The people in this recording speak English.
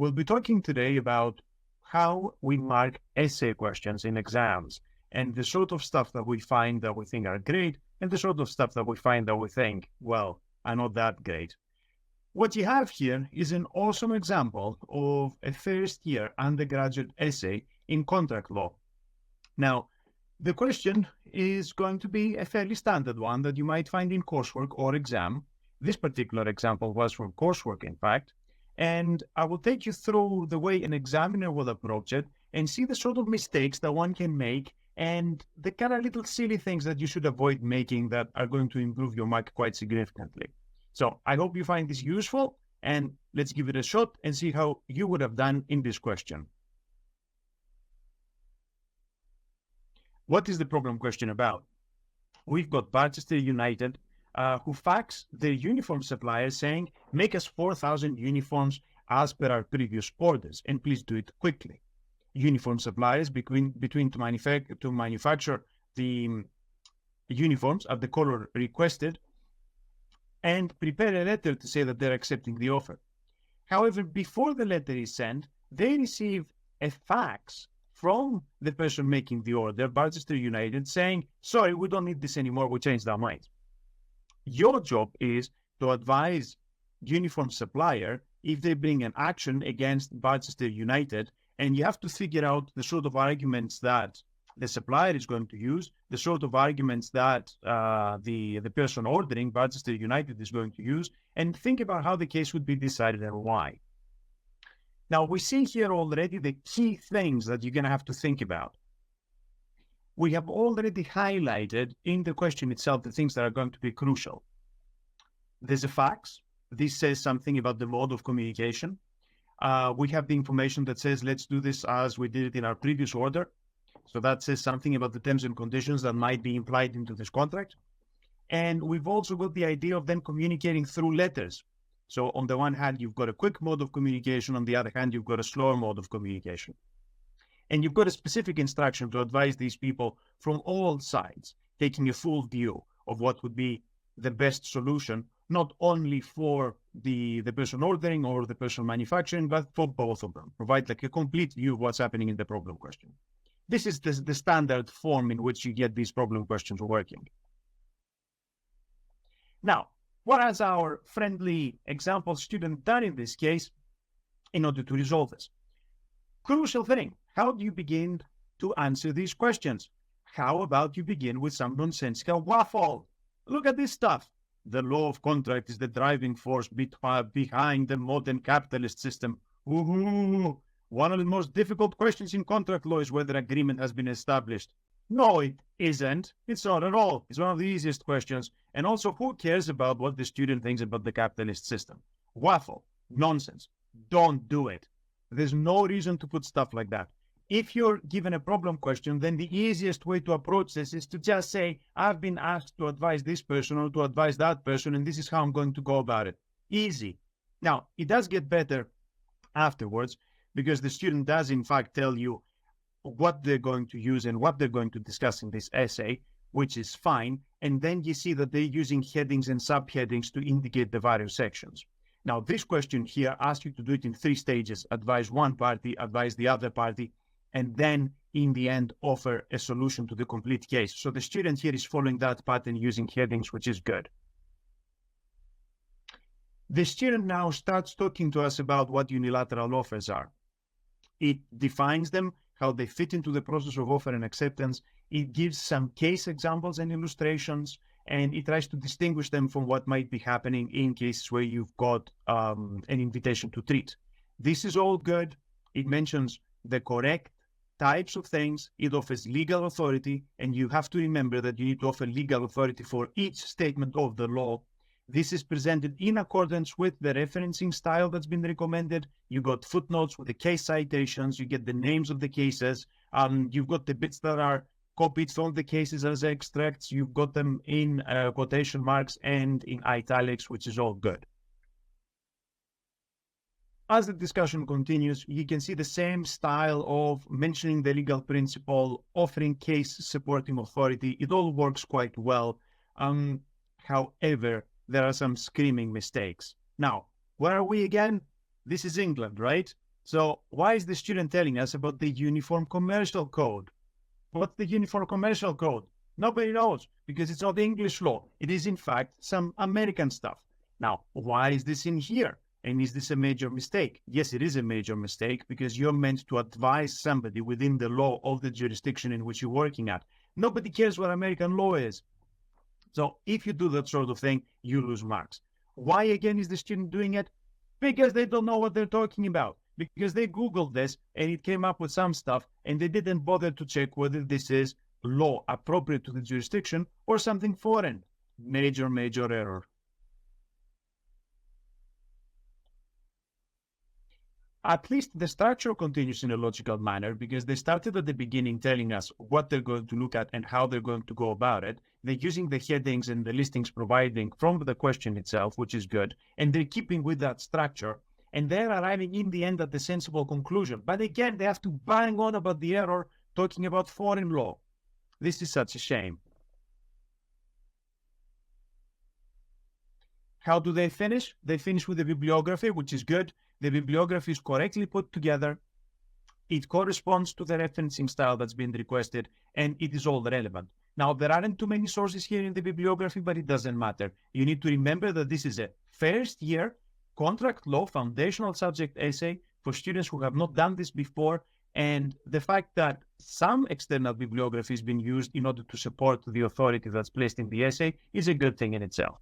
We'll be talking today about how we mark essay questions in exams and the sort of stuff that we find that we think are great and the sort of stuff that we find that we think, well, are not that great. What you have here is an awesome example of a first-year undergraduate essay in contract law. Now, the question is going to be a fairly standard one that you might find in coursework or exam. This particular example was from coursework, in fact, and I will take you through the way an examiner will approach it and see the sort of mistakes that one can make and the kind of little silly things that you should avoid making that are going to improve your mark quite significantly. So I hope you find this useful, and let's give it a shot and see how you would have done in this question. What is the problem question about? We've got Barchester United who fax their uniform supplier saying, make us 4,000 uniforms as per our previous orders, and please do it quickly. Uniform suppliers between to manufacture the uniforms of the color requested and prepare a letter to say that they're accepting the offer. However, before the letter is sent, they receive a fax from the person making the order, Barchester United, saying, sorry, we don't need this anymore, we changed our minds. Your job is to advise uniform supplier if they bring an action against Barchester United, and you have to figure out the sort of arguments that the supplier is going to use, the sort of arguments that the person ordering, Barchester United, is going to use, and think about how the case would be decided and why. Now, we see here already the key things that you're going to have to think about. We have already highlighted in the question itself the things that are going to be crucial. There's a fax. This says something about the mode of communication. We have the information that says, let's do this as we did it in our previous order. So that says something about the terms and conditions that might be implied into this contract. And we've also got the idea of them communicating through letters. So on the one hand, you've got a quick mode of communication. On the other hand, you've got a slower mode of communication. And you've got a specific instruction to advise these people from all sides, taking a full view of what would be the best solution, not only for the person ordering or the person manufacturing, but for both of them. Provide like a complete view of what's happening in the problem question. This is the standard form in which you get these problem questions working. Now, what has our friendly example student done in this case in order to resolve this? Crucial thing, how do you begin to answer these questions? How about you begin with some nonsensical waffle? Look at this stuff. The law of contract is the driving force behind the modern capitalist system. Ooh, one of the most difficult questions in contract law is whether agreement has been established. No, it isn't. It's not at all. It's one of the easiest questions. And also, who cares about what the student thinks about the capitalist system? Waffle. Nonsense. Don't do it. There's no reason to put stuff like that. If you're given a problem question, then the easiest way to approach this is to just say, I've been asked to advise this person or to advise that person, and this is how I'm going to go about it. Easy. Now, it does get better afterwards because the student does, in fact, tell you what they're going to use and what they're going to discuss in this essay, which is fine. And then you see that they're using headings and subheadings to indicate the various sections. Now, this question here asks you to do it in 3 stages. Advise one party, advise the other party, and then in the end, offer a solution to the complete case. So the student here is following that pattern using headings, which is good. The student now starts talking to us about what unilateral offers are. It defines them, how they fit into the process of offer and acceptance. It gives some case examples and illustrations, and it tries to distinguish them from what might be happening in cases where you've got an invitation to treat. This is all good. It mentions the correct types of things. It offers legal authority, and you have to remember that you need to offer legal authority for each statement of the law. This is presented in accordance with the referencing style that's been recommended. You got footnotes with the case citations. You get the names of the cases. You've got the bits that are copied from the cases as extracts. You've got them in quotation marks and in italics, which is all good. As the discussion continues, you can see the same style of mentioning the legal principle, offering case supporting authority. It all works quite well. However, there are some screaming mistakes. Now, where are we again? This is England, right? So why is the student telling us about the Uniform Commercial Code? What's the Uniform Commercial Code? Nobody knows because it's not English law. It is, in fact, some American stuff. Now, why is this in here? And is this a major mistake? Yes, it is a major mistake because you're meant to advise somebody within the law of the jurisdiction in which you're working at. Nobody cares what American law is. So if you do that sort of thing, you lose marks. Why again is the student doing it? Because they don't know what they're talking about. Because they Googled this and it came up with some stuff and they didn't bother to check whether this is law appropriate to the jurisdiction or something foreign. Major, major error. At least the structure continues in a logical manner because they started at the beginning telling us what they're going to look at and how they're going to go about it. They're using the headings and the listings providing from the question itself, which is good. And they're keeping with that structure. And they're arriving in the end at the sensible conclusion. But again, they have to bang on about the error, talking about foreign law. This is such a shame. How do they finish? They finish with the bibliography, which is good. The bibliography is correctly put together. It corresponds to the referencing style that's been requested, and it is all relevant. Now, there aren't too many sources here in the bibliography, but it doesn't matter. You need to remember that this is a first year contract law foundational subject essay for students who have not done this before, and the fact that some external bibliography has been used in order to support the authority that's placed in the essay is a good thing in itself.